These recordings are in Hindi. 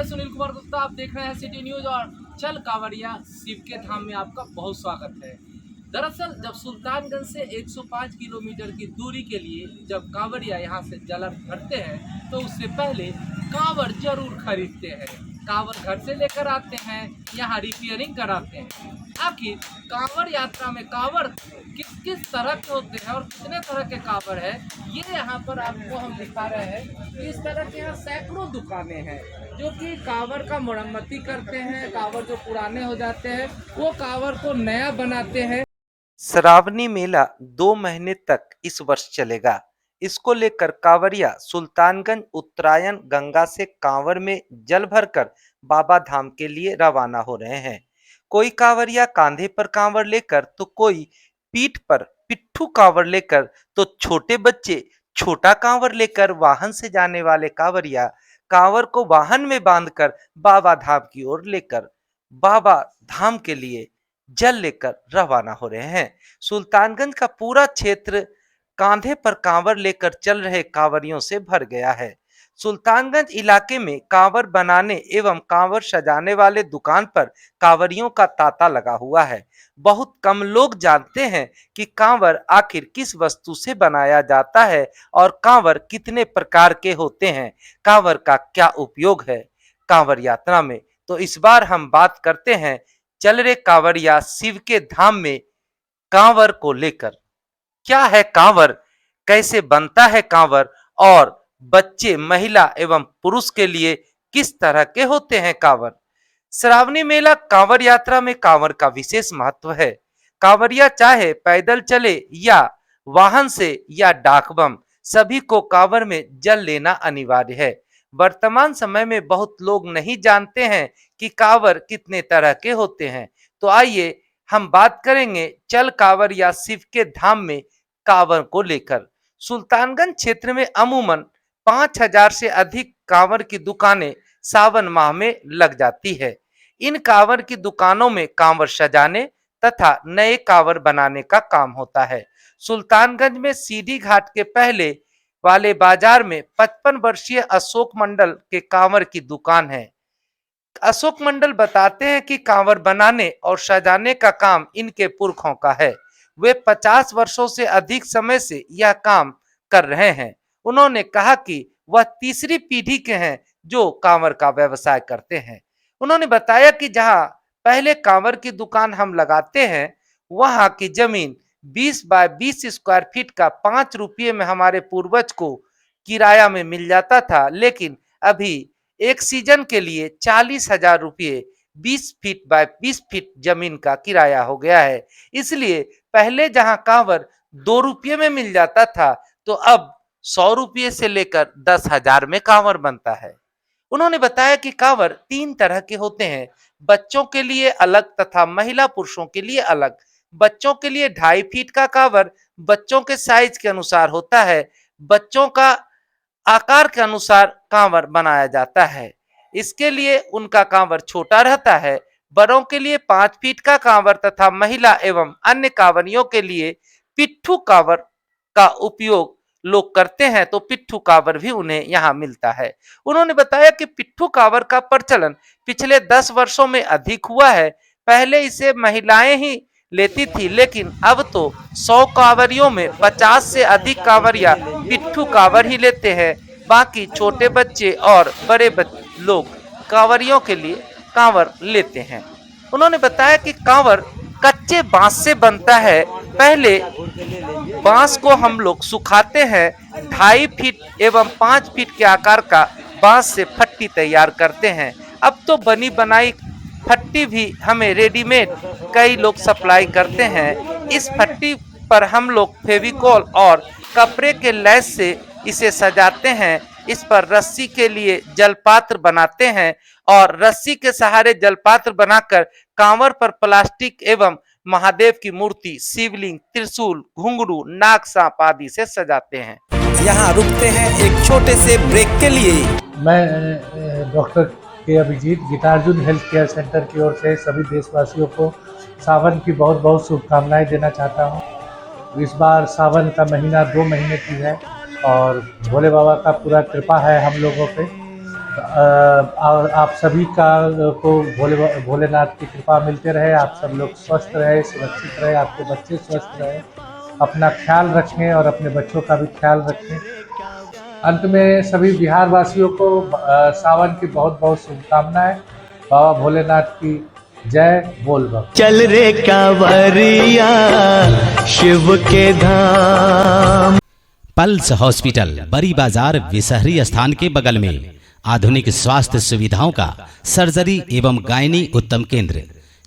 मैं सुनील कुमार गुप्ता, आप देख रहे हैं सिटी न्यूज और चल कांवरिया शिव के धाम में आपका बहुत स्वागत है। दरअसल जब सुल्तानगंज से 105 किलोमीटर की दूरी के लिए जब कांवरिया यहाँ से जल भरते हैं तो उससे पहले कांवर जरूर खरीदते हैं। कांवर घर से लेकर आते हैं, यहाँ रिपेयरिंग कराते हैं। आखिर कांवर यात्रा में कांवर किस किस तरह के होते हैं और कितने तरह के कांवर है, ये यहाँ पर आपको हम दिखा रहे हैं। इस तरह के यहाँ सैकड़ों दुकानें हैं जो कि कांवर का मरम्मती करते हैं। कांवर जो पुराने हो जाते हैं वो कांवर को नया बनाते हैं। श्रावणी मेला 2 महीने तक इस वर्ष चलेगा। इसको लेकर कांवरिया सुल्तानगंज उत्तरायण गंगा से कांवर में जल भरकर बाबा धाम के लिए रवाना हो रहे हैं। कोई कांवरिया कांधे पर कांवर लेकर तो कोई पीठ पर पिट्ठू कांवर लेकर तो छोटे बच्चे छोटा कांवर लेकर वाहन से जाने वाले कांवरिया कांवर को वाहन में बांधकर बाबा धाम की ओर लेकर बाबा धाम के लिए जल लेकर रवाना हो रहे हैं। सुल्तानगंज का पूरा क्षेत्र कांधे पर कांवर लेकर चल रहे कांवरियों से भर गया है। सुल्तानगंज इलाके में कांवर बनाने एवं कांवर सजाने वाले दुकान पर कांवरियों का तांता लगा हुआ है। बहुत कम लोग जानते हैं कि कांवर आखिर किस वस्तु से बनाया जाता है और कांवर कितने प्रकार के होते हैं, कांवर का क्या उपयोग है कांवर यात्रा में। तो इस बार हम बात करते हैं चल रहे कांवरिया शिव के धाम में कांवर को लेकर। क्या है कांवर, कैसे बनता है कांवर और बच्चे महिला एवं पुरुष के लिए किस तरह के होते हैं कांवर। श्रावणी मेला कांवर यात्रा में कांवर का विशेष महत्व है। कांवरिया चाहे पैदल चले या वाहन से या डाकबम, सभी को कांवर में जल लेना अनिवार्य है। वर्तमान समय में बहुत लोग नहीं जानते हैं कि कांवर कितने तरह के होते हैं। तो आइए हम बात करेंगे चल कांवरिया शिव के धाम में कांवर को लेकर। सुल्तानगंज क्षेत्र में अमूमन 5000 से अधिक कांवर की दुकानें सावन माह में लग जाती है। इन कांवर की दुकानों में कांवर सजाने तथा नए कांवर बनाने का काम होता है। सुल्तानगंज में सीढ़ी घाट के पहले वाले बाजार में 55 वर्षीय अशोक मंडल के कांवर की दुकान है। अशोक मंडल बताते हैं कि कांवर बनाने और सजाने का काम इनके पुरखों का है। वे 50 वर्षों से अधिक समय से यह काम कर रहे हैं। उन्होंने कहा कि वह तीसरी पीढ़ी के हैं जो कांवर का व्यवसाय करते हैं। उन्होंने बताया कि जहां पहले कांवर की दुकान हम लगाते हैं, वहां की जमीन 20 बाय 20 स्क्वायर फीट का 5 रुपये में हमारे पूर्वज को किराया में मिल जाता था, लेकिन अभी एक सीजन के लिए 40,000 रुपये 20 फीट बाय 20 फीट जमीन का किराया हो गया है। इसलिए पहले जहां कांवर 2 रुपये में मिल जाता था, तो अब 100 रुपये से लेकर 10,000 में कांवर बनता है। उन्होंने बताया कि कांवर 3 तरह के होते हैं, बच्चों के लिए अलग तथा महिला पुरुषों के लिए अलग। बच्चों के लिए 2.5 फीट का कांवर बच्चों के साइज के अनुसार होता है। बच्चों का आकार के अनुसार कांवर बनाया जाता है। इसके लिए उनका कांवर छोटा रहता है। बड़ों के लिए 5 फीट का कांवर तथा महिला एवं अन्य कांवरियों के लिए पिट्ठू कांवर का उपयोग लोग करते हैं, तो पिट्ठू कांवर भी उन्हें यहाँ मिलता है। उन्होंने बताया कि पिट्ठू कांवर का प्रचलन पिछले 10 वर्षों में अधिक हुआ है। पहले इसे महिलाएं ही लेती थी, लेकिन अब तो 100 कांवरियों में 50 से अधिक कांवरिया पिट्ठू कांवर ही लेते हैं। बाकी छोटे बच्चे और बड़े लोग कांवरियों के लिए कांवर लेते हैं। उन्होंने बताया कि कांवर कच्चे बांस से बनता है। पहले बांस को हम लोग सुखाते हैं। 2.5 फीट एवं 5 फीट के आकार का बांस से फट्टी तैयार करते हैं। अब तो बनी बनाई फट्टी भी हमें रेडीमेड कई लोग सप्लाई करते हैं। इस फट्टी पर हम लोग फेविकॉल और कपड़े के लैस से इसे सजाते हैं। इस पर रस्सी के लिए जलपात्र बनाते हैं और रस्सी के सहारे जलपात्र बनाकर कांवर पर प्लास्टिक एवं महादेव की मूर्ति, शिवलिंग, त्रिशूल, घुंघरू, नाग सांप आदि से सजाते हैं। यहाँ रुकते हैं एक छोटे से ब्रेक के लिए। मैं डॉक्टर के अभिजीत गीतार्जुन हेल्थ केयर सेंटर की ओर से सभी देशवासियों को सावन की बहुत बहुत शुभकामनाएं देना चाहता हूं। इस बार सावन का महीना 2 महीने की है और भोले बाबा का पूरा कृपा है हम लोगों पे। और आप सभी को भोलेनाथ की कृपा मिलते रहे, आप सब लोग स्वस्थ रहे, सुरक्षित रहे, आपके बच्चे स्वस्थ रहे, अपना ख्याल रखें और अपने बच्चों का भी ख्याल रखें। अंत में सभी बिहार वासियों को सावन की बहुत बहुत शुभकामनाएं। बाबा भोलेनाथ की जय, बोल बम। चल रे कांवरिया शिव के धाम। पल्स हॉस्पिटल बड़ी बाजार विसहरी स्थान के बगल में आधुनिक स्वास्थ्य सुविधाओं का सर्जरी एवं गायनी उत्तम केंद्र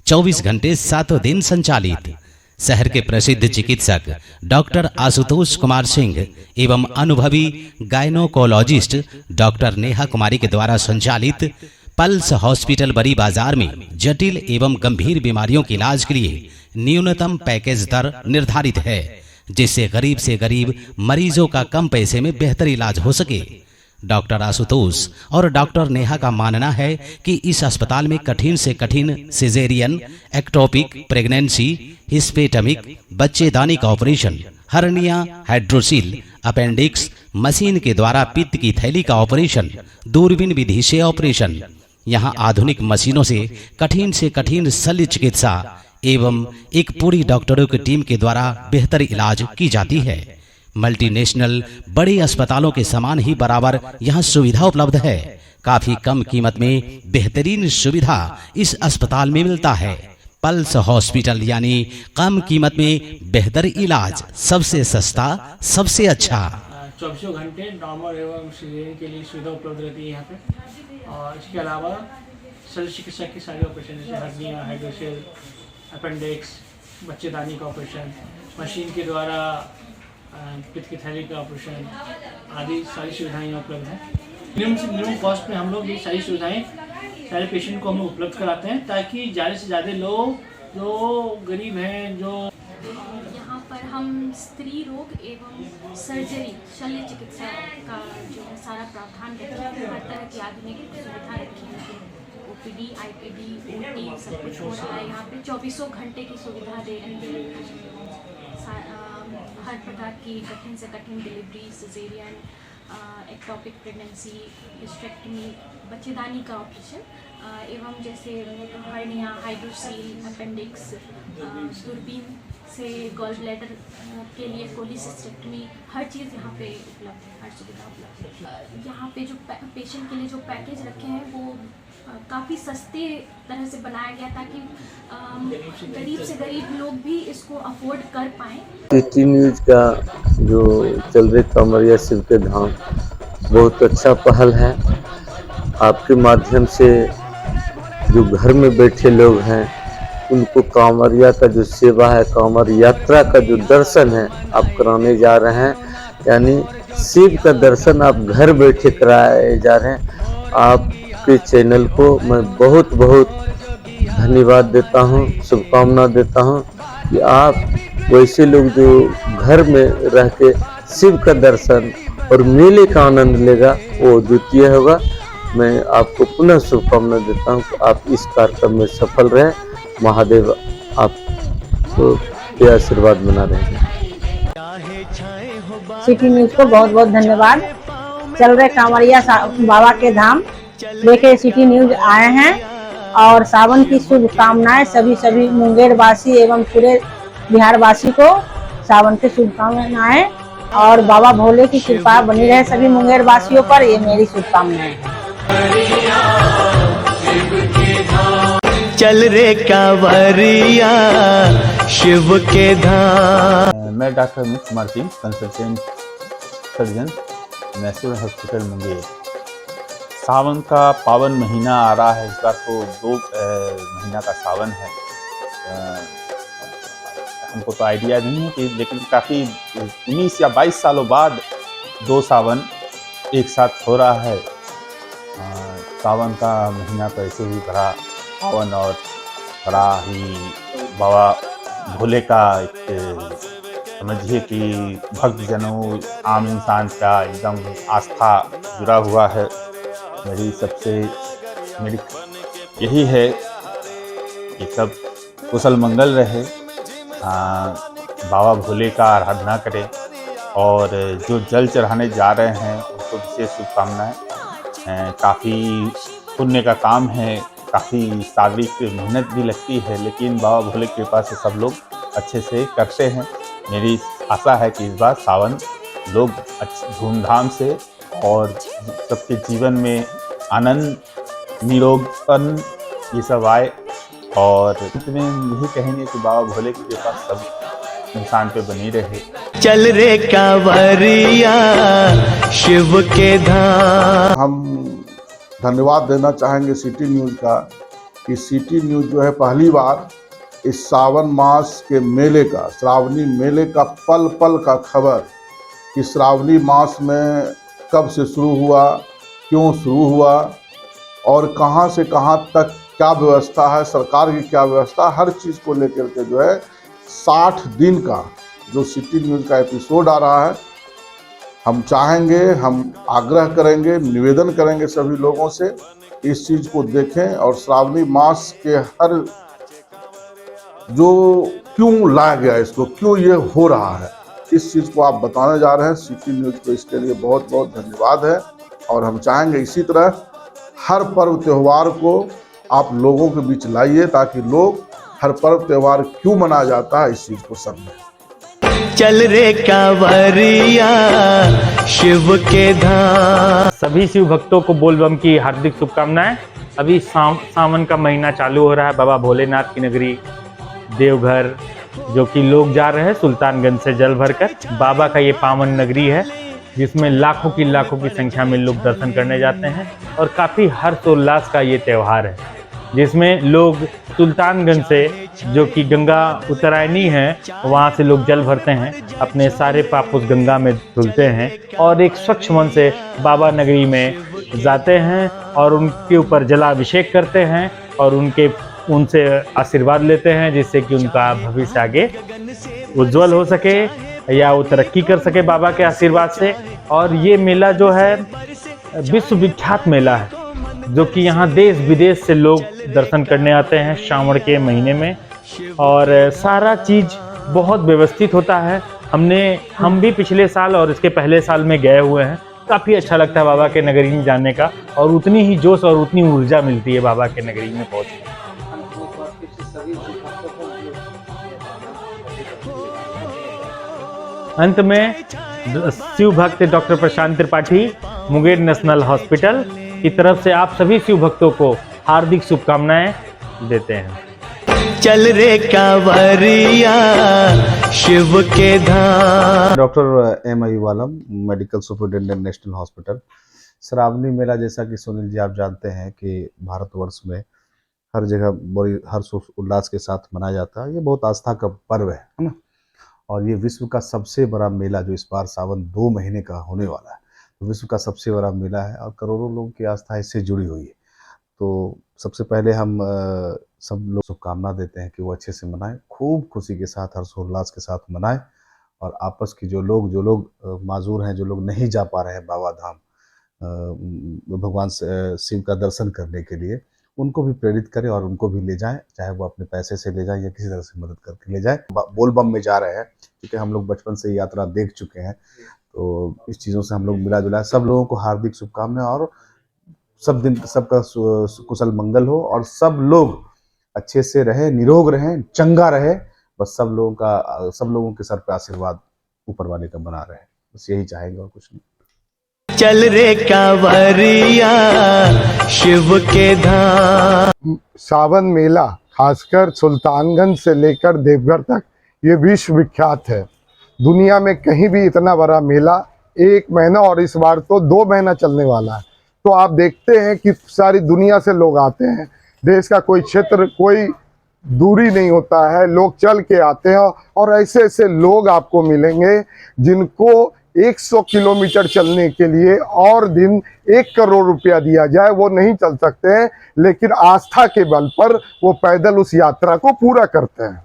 24 घंटे 7 दिन संचालित। शहर के प्रसिद्ध चिकित्सक डॉक्टर आशुतोष कुमार सिंह एवं अनुभवी गायनोकोलॉजिस्ट डॉक्टर नेहा कुमारी के द्वारा संचालित पल्स हॉस्पिटल बड़ी बाजार में जटिल एवं गंभीर बीमारियों के इलाज के लिए न्यूनतम पैकेज दर निर्धारित है, जिससे गरीब से गरीब मरीजों का कम पैसे में बेहतर इलाज हो सके। डॉक्टर आशुतोष और डॉक्टर नेहा का मानना है कि इस अस्पताल में कठिन से कठिन सिजेरियन, एक्टोपिक, प्रेगनेंसी, हिस्पेटमिक, बच्चेदानी का operation, hernia, hydrocele, appendix, machine के द्वारा पित्त की थैली का ऑपरेशन, दूरबीन विधि से ऑपरेशन, यहाँ आधुनिक मशीनों से कठिन शल्य चिकित्सा एवं एक पूरी डॉक्टरों की टीम के द्वारा बेहतर इलाज की जाती है। मल्टीनेशनल बड़े अस्पतालों के समान ही बराबर यहाँ सुविधा उपलब्ध है। काफी कम कीमत में बेहतरीन सुविधा इस अस्पताल में मिलता है। पल्स हॉस्पिटल यानी कम कीमत में बेहतर इलाज, सबसे सस्ता, सबसे अच्छा। 24 घंटे नॉर्मल एवं सिजेरियन के लिए सुविधा उपलब्ध रहती है यहाँ पे। और इसके अलावा शल्य चिकित्सा के सारे ऑपरेशन जैसे हर्निया, हाइड्रोसेल, अपेंडिक्स, बच्चेदानी का ऑपरेशन, मशीन के द्वारा पित्त की थैली का ऑपरेशन आदि सारी सुविधाएं यहाँ उपलब्ध हैं। मिनिमम से मिनिमम कॉस्ट में हम लोग ये सारी सुविधाएं सारे पेशेंट को हम उपलब्ध कराते हैं, ताकि ज़्यादा से ज़्यादा लोग जो गरीब हैं, जो यहाँ पर हम स्त्री रोग एवं सर्जरी शल्य चिकित्सा का जो है सारा प्रावधान रखा है। हर तरह की आधुनिक सुविधा रखी है। OPD, IPD, OT सब कुछ हो रहा है यहाँ पे। 24 घंटे की सुविधा दे रही है। हर प्रकार की कठिन से कठिन delivery, caesarean, ectopic pregnancy, hysterectomy, बच्चेदानी का ऑपरेशन एवं जैसे हर्निया, हाइड्रोसील, अपेंडिक्स, दूरबीन से गॉल ब्लैडर के लिए कोलिसिस्टेक्टमी, हर चीज़ यहाँ पे उपलब्ध है, हर सुविधा उपलब्ध है। यहाँ पे जो पेशेंट के लिए जो पैकेज रखे हैं वो काफ़ी सस्ते तरह से बनाया गया, ताकि गरीब से गरीब लोग भी इसको अफोर्ड कर पाएँ। सिटी न्यूज़ का जो चल रही कांवरिया शिव के धाम बहुत अच्छा पहल है। आपके माध्यम से जो घर में बैठे लोग हैं उनको कांवरिया का जो सेवा है, कांवर यात्रा का जो दर्शन है आप कराने जा रहे हैं। यानी शिव का दर्शन आप घर बैठे कराए जा रहे हैं। आपके चैनल को मैं बहुत बहुत धन्यवाद देता हूं, शुभकामना देता हूं कि आप वैसे लोग जो घर में रह के शिव का दर्शन और मेले का आनंद लेगा वो द्वितीय होगा। मैं आपको पुनः शुभकामना देता हूं कि आप इस कार्यक्रम में सफल रहें। महादेव आपको के आशीर्वाद बना रहे हैं। सिटी न्यूज को बहुत बहुत धन्यवाद। चल रहे कांवरिया बाबा के धाम लेके सिटी न्यूज आए हैं और सावन की शुभकामनाएं सभी मुंगेर वासी एवं पूरे बिहार वासी को सावन की शुभकामनाएं और बाबा भोले की कृपा बनी रहे सभी मुंगेर वासियों पर, ये मेरी शुभकामनाएं हैं। चल रे कांवरिया शिव के धाम। मैं doctor Amit Kumar Singh, consultant surgeon, National Hospital Munger. Sawan का पावन महीना आ रहा है। इस बार तो 2 महीना का सावन है। हमको तो आइडिया नहीं है कि, लेकिन काफ़ी 19 या 22 सालों बाद 2 सावन एक साथ हो रहा है। सावन का महीना तो ऐसे ही बड़ा पावन और बड़ा ही बाबा भोले का एक समझिए कि भक्तजनों, आम इंसान का एकदम आस्था जुड़ा हुआ है। मेरी यही है कि सब कुशल मंगल रहे, बाबा भोले का आराधना करें और जो जल चढ़ाने जा रहे हैं उनको विशेष शुभकामनाएं। काफ़ी पुण्य का काम है, काफ़ी शारीरिक मेहनत भी लगती है, लेकिन बाबा भोले की कृपा से सब लोग अच्छे से करते हैं। मेरी आशा है कि इस बार सावन लोग धूमधाम से और सबके जीवन में आनंद, निरोगपन ये सब आए। और अंत में यही कहेंगे कि बाबा भोले की कृपा सब इंसान पे बनी रहे। चल रे कांवरिया शिव के धाम। हम धन्यवाद देना चाहेंगे सिटी न्यूज़ का कि सिटी न्यूज़ जो है पहली बार इस सावन मास के मेले का, श्रावणी मेले का पल पल का खबर कि श्रावणी मास में कब से शुरू हुआ, क्यों शुरू हुआ और कहां से कहां तक क्या व्यवस्था है, सरकार की क्या व्यवस्था, हर चीज़ को लेकर के जो है 60 दिन का जो सिटी न्यूज़ का एपिसोड आ रहा है, हम चाहेंगे, हम आग्रह करेंगे, निवेदन करेंगे सभी लोगों से इस चीज़ को देखें और श्रावणी मास के हर जो क्यों लाया गया, इसको क्यों ये हो रहा है, इस चीज़ को आप बताने जा रहे हैं। सिटी न्यूज़ को इसके लिए बहुत बहुत धन्यवाद है। और हम चाहेंगे इसी तरह हर पर्व त्यौहार को आप लोगों के बीच लाइए ताकि लोग हर पर्व त्यौहार क्यों मनाया जाता है इस चीज़ को समझें। चल रे कांवरिया शिव के धाम। सभी शिव भक्तों को बोलबम की हार्दिक शुभकामनाएं। अभी सावन का महीना चालू हो रहा है। बाबा भोलेनाथ की नगरी देवघर जो कि लोग जा रहे हैं सुल्तानगंज से जल भरकर। बाबा का ये पावन नगरी है जिसमें लाखों की संख्या में लोग दर्शन करने जाते हैं और काफ़ी हर्षोल्लास का ये त्यौहार है जिसमें लोग सुल्तानगंज से जो कि गंगा उत्तरायणी है वहाँ से लोग जल भरते हैं, अपने सारे पाप उस गंगा में धुलते हैं और एक स्वच्छ मन से बाबा नगरी में जाते हैं और उनके ऊपर जलाभिषेक करते हैं और उनसे आशीर्वाद लेते हैं जिससे कि उनका भविष्य आगे उज्जवल हो सके या वो तरक्की कर सके बाबा के आशीर्वाद से। और ये मेला जो है विश्व विख्यात मेला है जो कि यहाँ देश विदेश से लोग दर्शन करने आते हैं श्रावण के महीने में और सारा चीज़ बहुत व्यवस्थित होता है। हम भी पिछले साल और इसके पहले साल में गए हुए हैं। काफ़ी अच्छा लगता है बाबा के नगरी में जाने का और उतनी ही जोश और उतनी ऊर्जा मिलती है बाबा के नगरी में पहुँचने। अंत में शिव भक्त डॉक्टर प्रशांत त्रिपाठी मुंगेर नेशनल हॉस्पिटल की तरफ से आप सभी शिव भक्तों को हार्दिक शुभकामनाएं देते हैं। चल रे कांवरिया शिव के धाम। Doctor M Ayuvalam, medical superintendent National Hospital. Shravani Mela जैसा कि सुनील जी आप जानते हैं कि भारतवर्ष में हर जगह बड़ी हर्ष उल्लास के साथ मनाया जाता है। ये बहुत आस्था का पर्व है ना, और ये विश्व का सबसे बड़ा मेला जो इस बार सावन 2 महीने का होने वाला है, तो विश्व का सबसे बड़ा मेला है और करोड़ों लोगों की आस्था इससे जुड़ी हुई है। तो सबसे पहले हम सब लोग शुभकामना देते हैं कि वो अच्छे से मनाएं, खूब खुशी के साथ हर्षोल्लास के साथ मनाएं और आपस की जो लोग माजूर हैं, जो लोग नहीं जा पा रहे हैं बाबा धाम भगवान शिव का दर्शन करने के लिए, उनको भी प्रेरित करें और उनको भी ले जाएं, चाहे वो अपने पैसे से ले जाएं या किसी तरह से मदद करके ले जाएं। बोलबम में जा रहे हैं क्योंकि हम लोग बचपन से यात्रा देख चुके हैं, तो इस चीज़ों से हम लोग मिला जुला है। सब लोगों को हार्दिक शुभकामनाएं और सबका कुशल मंगल हो और सब लोग अच्छे से रहे, निरोग रहें, चंगा रहे। बस सब लोगों के सर पे आशीर्वाद ऊपर वाले का बना रहे, बस यही चाहेंगे और कुछ नहीं। चल रे कांवरिया शिव के धाम। सावन मेला खासकर सुल्तानगंज से लेकर देवघर तक ये विश्व विख्यात है। दुनिया में कहीं भी इतना बड़ा मेला 1 महीना और इस बार तो 2 महीना चलने वाला है। तो आप देखते हैं कि सारी दुनिया से लोग आते हैं। देश का कोई क्षेत्र, कोई दूरी नहीं होता है, लोग चल के आते हैं और ऐसे ऐसे लोग आपको मिलेंगे जिनको 100 किलोमीटर चलने के लिए और दिन 1 करोड़ रुपया दिया जाए वो नहीं चल सकते हैं, लेकिन आस्था के बल पर वो पैदल उस यात्रा को पूरा करते हैं।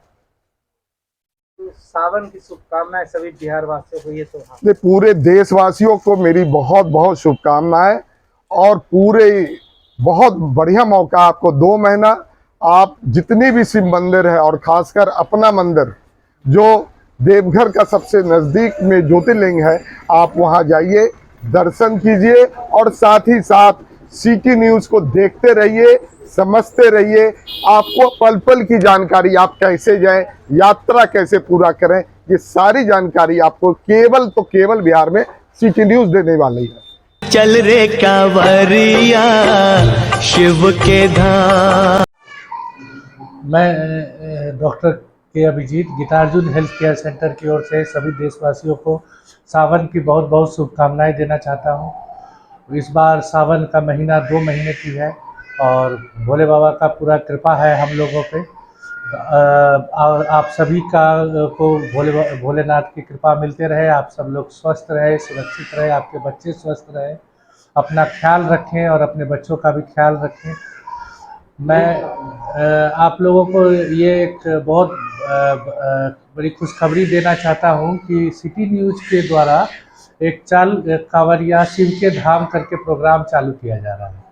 सावन की शुभकामनाएं सभी बिहार वासियों को। ये तो पूरे देशवासियों को मेरी बहुत बहुत शुभकामनाएं और पूरे बहुत बढ़िया मौका आपको। 2 महीना आप जितनी भी शिव मंदिर है और खासकर अपना मंदिर जो देवघर का सबसे नज़दीक में ज्योतिर्लिंग है, आप वहां जाइए, दर्शन कीजिए और साथ ही साथ सिटी न्यूज़ को देखते रहिए, समझते रहिए। आपको पल पल की जानकारी, आप कैसे जाएं, यात्रा कैसे पूरा करें, ये सारी जानकारी आपको केवल बिहार में सिटी न्यूज़ देने वाली है। चल रे कांवरिया शिव के धाम। मैं डॉक्टर के अभिजीत गीतार्जुन हेल्थ केयर सेंटर की ओर से सभी देशवासियों को सावन की बहुत बहुत शुभकामनाएं देना चाहता हूं। इस बार सावन का महीना 2 महीने की है और भोले बाबा का पूरा कृपा है हम लोगों पे। और आप सभी को भोलेनाथ की कृपा मिलते रहे, आप सब लोग स्वस्थ रहे, सुरक्षित रहे, आपके बच्चे स्वस्थ रहे, अपना ख्याल रखें और अपने बच्चों का भी ख्याल रखें। मैं आप लोगों को ये एक बहुत बड़ी खुशखबरी देना चाहता हूँ कि सिटी न्यूज़ के द्वारा एक चल कांवरिया शिव के धाम करके प्रोग्राम चालू किया जा रहा है,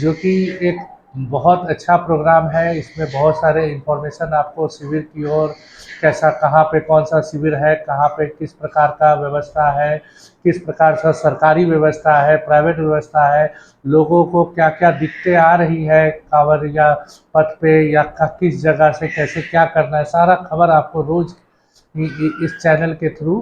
जो कि एक बहुत अच्छा प्रोग्राम है। इसमें बहुत सारे इन्फॉर्मेशन आपको शिविर की ओर, कैसा कहाँ पे कौन सा शिविर है, कहाँ पे किस प्रकार का व्यवस्था है, किस प्रकार से सरकारी व्यवस्था है, प्राइवेट व्यवस्था है, लोगों को क्या क्या दिक्कतें आ रही है कांवरिया पथ पे या किस जगह से कैसे क्या करना है, सारा खबर आपको रोज़ इस चैनल के थ्रू,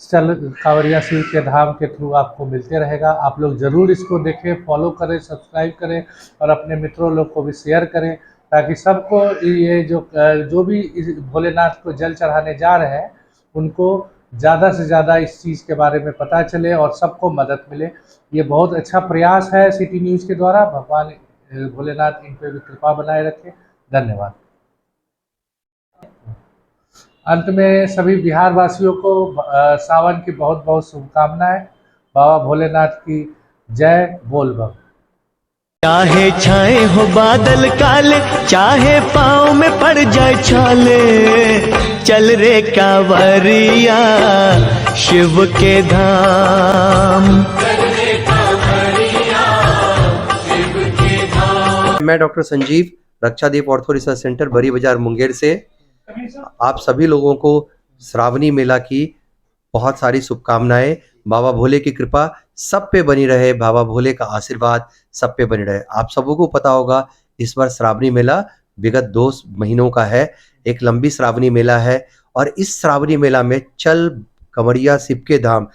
चल कांवरिया शिव के धाम के थ्रू आपको मिलते रहेगा। आप लोग ज़रूर इसको देखें, फॉलो करें, सब्सक्राइब करें और अपने मित्रों लोग को भी शेयर करें, ताकि सबको ये जो भी इस भोलेनाथ को जल चढ़ाने जा रहे हैं उनको ज़्यादा से ज़्यादा इस चीज़ के बारे में पता चले और सबको मदद मिले। ये बहुत अच्छा प्रयास है सिटी न्यूज़ के द्वारा। भगवान भोलेनाथ इन पर भी कृपा बनाए रखें। धन्यवाद। अंत में सभी बिहार वासियों को सावन की बहुत बहुत शुभकामनाएं। बाबा भोलेनाथ की जय। बोल बम। चाहे छाए हो बादल काले, चाहे पाँव में पड़ जाए छाले, चल रे कांवरिया शिव के धाम। मैं doctor Sanjeev, Rakshadeep ortho research centre बड़ी बाजार मुंगेर से आप सभी लोगों को श्रावणी मेला की बहुत सारी शुभकामनाएं। बाबा भोले की कृपा सब पे बनी रहे, बाबा भोले का आशीर्वाद सब पे बनी रहे। आप सबों को पता होगा इस बार श्रावणी मेला विगत 2 महीनों का है, एक लंबी श्रावणी मेला है और इस श्रावणी मेला में चल कांवरिया शिव के धाम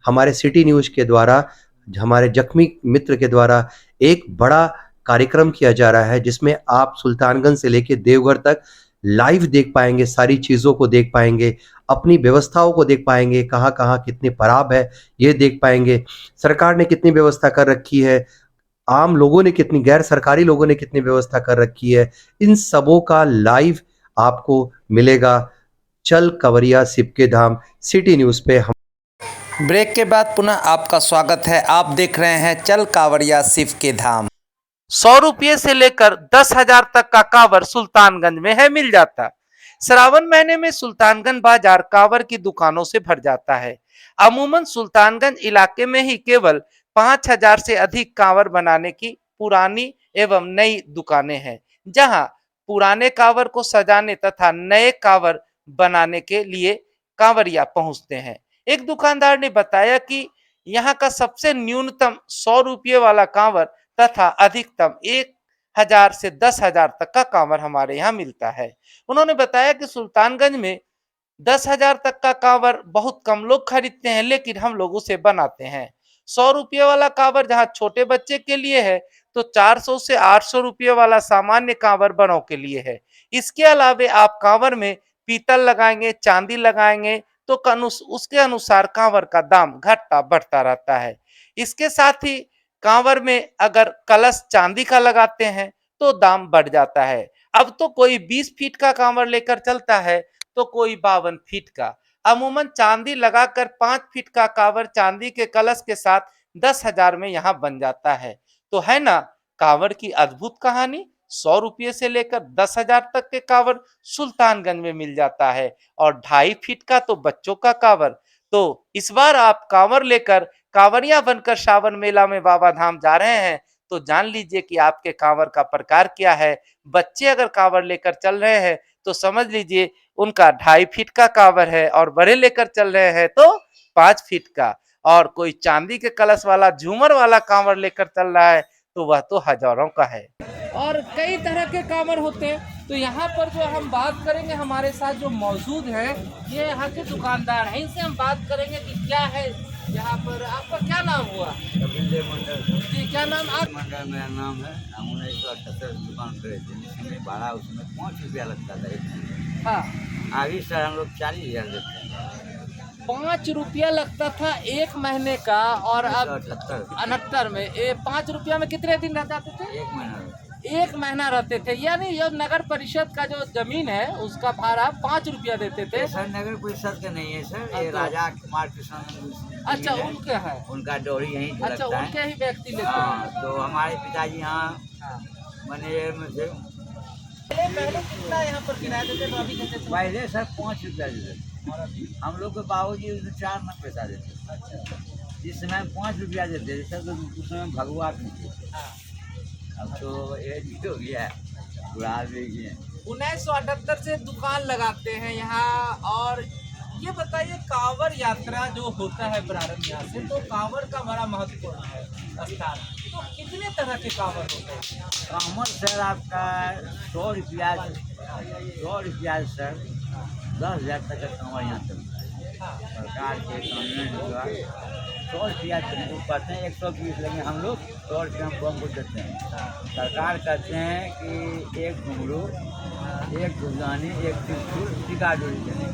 हमारे सिटी न्यूज़ के द्वारा, हमारे जख्मी मित्र के द्वारा एक बड़ा कार्यक्रम किया जा रहा है, जिसमें आप सुल्तानगंज से लेकर देवघर तक लाइव देख पाएंगे, सारी चीज़ों को देख पाएंगे, अपनी व्यवस्थाओं को देख पाएंगे, कहाँ कहाँ कितनी खराब है ये देख पाएंगे, सरकार ने कितनी व्यवस्था कर रखी है, आम लोगों ने कितनी, गैर सरकारी लोगों ने कितनी व्यवस्था कर रखी है, इन सबों का लाइव आपको मिलेगा चल कांवरिया शिव के धाम सिटी न्यूज़ पे। हम ब्रेक के बाद पुनः आपका स्वागत है। आप देख रहे हैं चल कांवरिया शिव के धाम। 100 रुपये से लेकर 10,000 तक का कांवर सुल्तानगंज में है मिल जाता। श्रावण महीने में सुल्तानगंज बाजार कांवर की दुकानों से भर जाता है। अमूमन सुल्तानगंज इलाके में ही केवल 5,000 से अधिक कांवर बनाने की पुरानी एवं नई दुकानें हैं, जहां पुराने कांवर को सजाने तथा नए कांवर बनाने के लिए कांवरिया पहुंचते हैं। एक दुकानदार ने बताया कि यहाँ का सबसे न्यूनतम 100 रुपये वाला कांवर तथा अधिकतम 1,000 से 10,000 तक का कांवर हमारे यहाँ मिलता है। उन्होंने बताया कि सुल्तानगंज में 10,000 तक का कांवर बहुत कम लोग खरीदते हैं, लेकिन हम लोग उसे बनाते हैं। 100 रुपये वाला कांवर जहाँ छोटे बच्चे के लिए है, तो 400 से 800 रुपये वाला सामान्य कांवर बड़ों के लिए है। इसके अलावे आप कांवर में पीतल लगाएंगे, चांदी लगाएंगे तो उसके अनुसार कांवर का दाम घटता बढ़ता रहता है। इसके साथ ही कांवर में अगर कलश चांदी का लगाते हैं तो दाम बढ़ जाता है। अब तो कोई 20 फीट का कांवर लेकर चलता है तो कोई 52 फीट का। अमूमन चांदी लगाकर 5 फीट का कांवर चांदी के कलश के साथ 10,000 में यहाँ बन जाता है। तो है ना कांवर की अद्भुत कहानी। 100 रुपये से लेकर 10,000 तक के कांवर सुल्तानगंज में मिल जाता है और 2.5 फीट का तो बच्चों का कांवर। तो इस बार आप कांवर लेकर कांवरिया बनकर श्रावण मेला में बाबा धाम जा रहे हैं तो जान लीजिए कि आपके कांवर का प्रकार क्या है। बच्चे अगर कांवर लेकर चल रहे हैं तो समझ लीजिए उनका 2.5 फीट का कांवर है, और बड़े लेकर चल रहे हैं तो 5 फीट का, और कोई चांदी के कलश वाला झूमर वाला कांवर लेकर चल रहा है तो वह तो हजारों का है। और कई तरह के कांवड़ होते हैं। तो यहाँ पर जो हम बात करेंगे, हमारे साथ जो मौजूद है ये यहाँ के दुकानदार हैं, इनसे हम बात करेंगे कि क्या है यहाँ पर। आपका क्या नाम हुआ? जी, क्या नाम? आप मंडल मेरा नाम है। हम 1978 दुकान करे थे, जिसमें भाड़ा उसमें 5 रुपया लगता था एक महीने। हाँ, अभी सर हम लोग 40,000 देते हैं। 5 रुपया लगता था एक महीने का, और अब 1978 में 5 रुपया में कितने दिन रह जाते थे? एक महीना रहते थे। यानी जो नगर परिषद का जो जमीन है उसका भाड़ा 5 रुपया देते थे। सर नगर परिषद का नहीं है सर, ये राजा कुमार कृष्ण। अच्छा, उनके है, उनका डोरी यहीं से अच्छा, लगता है। उनके ही व्यक्ति लेते हाँ, तो हमारे पिताजी यहाँ बने में थे। पहले कितना यहाँ पर किराया देते थे, अभी कैसे? पहले सर 5 रुपया देते थे, हम लोग के बाबूजी उसमें 4 आना पैसा देते। अच्छा, जिस समय 5 रुपया देते थे सर, तो उस समय भगवा नहीं थे। अब तो एज हो गया, बुढ़ा भी गए। 1978 से दुकान लगाते हैं यहाँ। और ये बताइए, कांवड़ यात्रा जो होता है प्रारंभ यहाँ से, तो कांवड़ का बड़ा महत्वपूर्ण है स्थान। तो कितने तरह के कांवड़ होते हैं? कांवड़ सर आपका 100 रुपया सर 10,000 तक का कांवड़ यहाँ चलता है। सरकार के कानून द्वारा 100 रुपया कहते हैं, 120 लेंगे हम लोग, 100 रुपया हम कम को देते हैं। सरकार कहते हैं कि एक घुंघरू, एक धुलदानी, एक त्रिशूल, टीका डोरी देते हैं।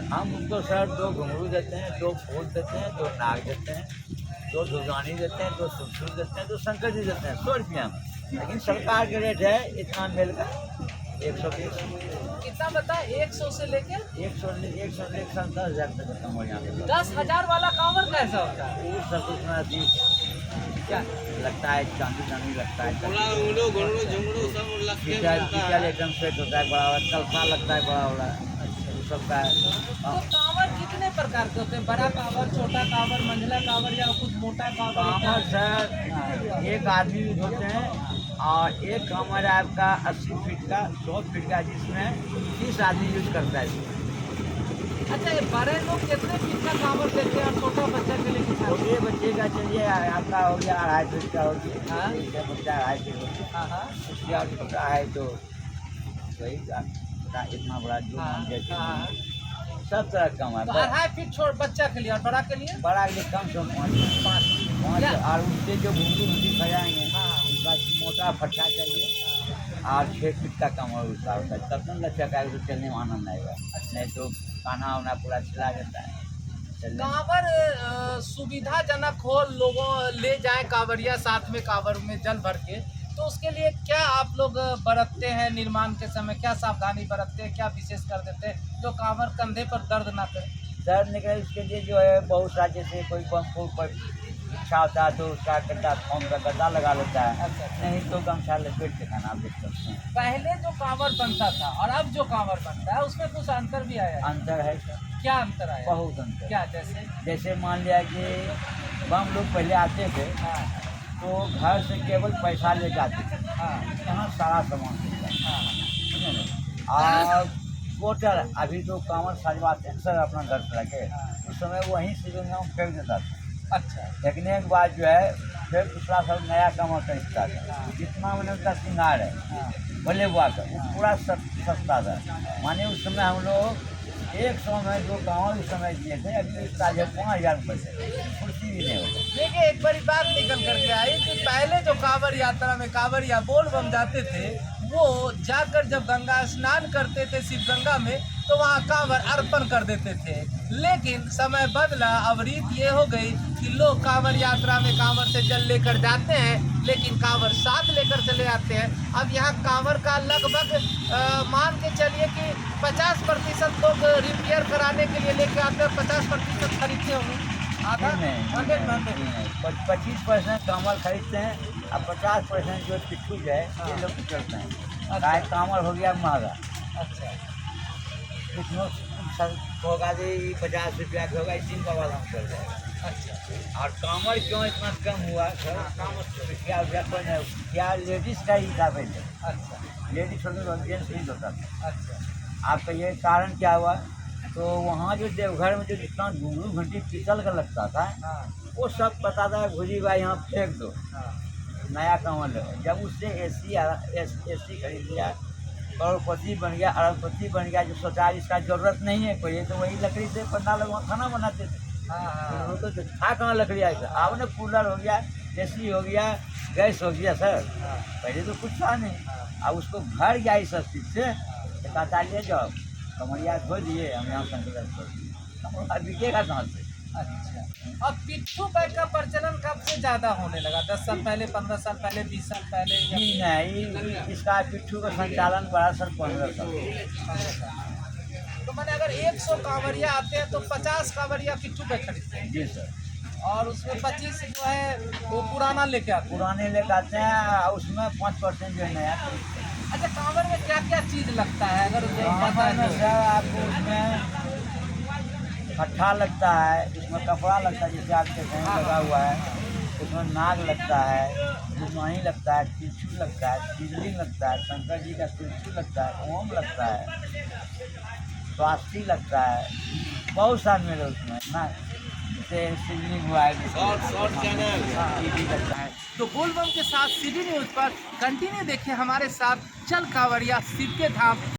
हम उनको सर 2 घुंघरू देते हैं, 2 फूल देते हैं, 2 नाग देते हैं, 2 धुलदानी देते हैं, 2 त्रिशूल देते हैं, 2 शंकर जी देते हैं 100 रुपया में। लेकिन सरकार के रेट है इतना मेल का 120। कितना बताए? 100 से लेकर 10,000 तक का कांवड़ यहाँ पे। 10,000 वाला कांवड़ कैसा होता है? वो सब कुछ क्या लगता है, चांदी लगता है, एकदम सेट होता है, बड़ा कलसा लगता है, बड़ा सबका। तो कांवड़ कितने प्रकार के होते हैं? बड़ा कांवड़, छोटा कांवड़, मंझला कांवड़, या कुछ मोटा कांवड़ सर एक आदमी भी होते हैं, और एक कांवड़ आपका 80 फीट का, 100 फीट का, जिसमें 30 आदमी यूज करता है। अच्छा, ये बड़े लोग कितने फीट का कांवड़ देते हैं, और छोटा बच्चा के लिए कितना? छोटे बच्चे का चलिए आपका हो गया 2.5 फीट का, हो गया। हाँ, बच्चा 2.5 फीट। हाँ, उसका छोटा है तो वही इतना बड़ा जो सब तरह का है। 2.5 फीट छोड़ बच्चा के लिए, और बड़ा के लिए? बड़ा के लिए कम से कम 5। और उससे जो घुंघरू खजाएंगे उसका मोटा फट्टा चाहिए, और 6 फीट का कम उसका होता है, तब न लचक आएगा, तो चलने में आनंद आएगा। नहीं तो खाना वाना पूरा छिला जाता है। कांवड़ सुविधाजनक हो, लोगों ले जाए कांवड़िया साथ में कांवड़ में जल भर के, तो उसके लिए क्या आप लोग बरतते हैं? निर्माण के समय क्या सावधानी बरतते हैं, क्या विशेष कर देते हैं जो कांवड़ कंधे पर दर्द ना करे? दर्द निकले उसके लिए जो है बहुत सारे, जैसे कोई बम पर इच्छा होता है तो उसका गड्ढा, फोम का गड्ढा लगा लेता है। नहीं तो गमछा लपेट के खाना आप देख सकते हैं। पहले जो कांवड़ बनता था और अब जो कांवड़ बनता है उसमें कुछ अंतर भी आया है? अंतर है। क्या अंतर आया? बहुत अंतर। क्या? जैसे मान लिया कि हम लोग पहले आते थे तो घर से केवल पैसा ले जाते थे, यहाँ सारा सामान मिलता। और बोतल अभी तो कांवड़ सजवाते हैं सर अपना घर से लगे, उस समय वहीं से जो है फेंक देता था। अच्छा, फेंकने के बाद जो है फिर दूसरा सब नया कांवड़ खरीदता था। जितना मैंने उसका श्रृंगार है भले बुआ का, वो पूरा सस्ता था। माने उस समय हम लोग 100 में 2 कांवड़ उस समय दिए थे, अभी इसका जो 5,000 रुपये से कुर्सी भी नहीं होता। देखिए, एक बड़ी बात निकल करके आई कि पहले जो कांवड़ यात्रा में कांवड़िया बोल बम जाते थे, वो जाकर जब गंगा स्नान करते थे शिव गंगा में, तो वहाँ कांवड़ अर्पण कर देते थे। लेकिन समय बदला, अब रीत ये हो गई कि लोग कांवड़ यात्रा में कांवड़ से जल लेकर जाते हैं, लेकिन कांवड़ साथ लेकर चले आते हैं। अब यहाँ कांवड़ का लगभग मान के चलिए कि 50% लोग रिपेयर कराने के लिए लेके आते हैं, 50% खरीदते होंगे। आधा नहीं, 25% कांवड़ खरीदते हैं, और 50% जो पिट्ठू है ये लोग चलते हैं। गाय कांवड़ हो गया महंगा। अच्छा, कुछ होगा जी 50 रुपया का होगा, इसी का वाला हम चल जाएगा। अच्छा, और कांवड़ क्यों इतना कम हुआ सर? कांवड़ क्या कोई नहीं, क्या लेडीज़ का ही था पहले। अच्छा, लेडीज छोड़ जेंट्स ही होता था। अच्छा, आपका ये कारण क्या हुआ? तो वहाँ जो देवघर में जो जितना घुंघरू घंटी पीतल का लगता था, वो सब पता था भूजी भाई यहाँ फेंक दो। नया कांवर लगा, जब उससे एसी खरीद लिया, करोड़पति बन गया, अरबपति बन गया, जो सोचा इसका जरूरत नहीं है कोई, तो वही लकड़ी से पंडाल वहाँ खाना बनाते थे। वो तो था कहाँ लकड़ी आई था, अब ना कूलर हो गया, एसी हो गया, गैस हो गया सर, पहले तो कुछ था नहीं। अब उसको घर गया इस चीज से, कहता ले जाओ कमरिया धो दिए, हम यहाँ संकल्प कर दिए, बिकेगा कहाँ से। अच्छा, अब पिट्ठू बैग का प्रचलन कब से ज्यादा होने लगा? 10 साल पहले, 15 साल पहले, 20 साल पहले? नहीं, इसका पिट्ठू का संचालन बड़ा सर 15 साल। तो मैंने अगर 100 कांवरिया आते हैं तो 50 कांवरिया पिट्ठू बैग खरीदते हैं। जी सर। और उसमें 25 जो है वो पुराना लेके आते हैं। पुराने लेके आते हैं, उसमें 5% जो है नया। अच्छा, कांवर में क्या क्या चीज लगता है अगर कांवर में सर आपको उसमें खट्टा लगता है, उसमें कपड़ा लगता है, जैसे आपके कहीं लगा हुआ है, उसमें नाग लगता है, दुमाही लगता है, त्रिशूल लगता है, शिवलिंग लगता है, शंकर जी का त्रिशूल लगता है, ओम लगता है, स्वास्थी लगता है, बहुत सारे मेरे उसमें ना, जैसे शिवलिंग हुआ है, लगता है। तो बोलबम के साथ सिटी न्यूज पर कंटिन्यू देखें हमारे साथ, चल कांवरिया शिव के धाम।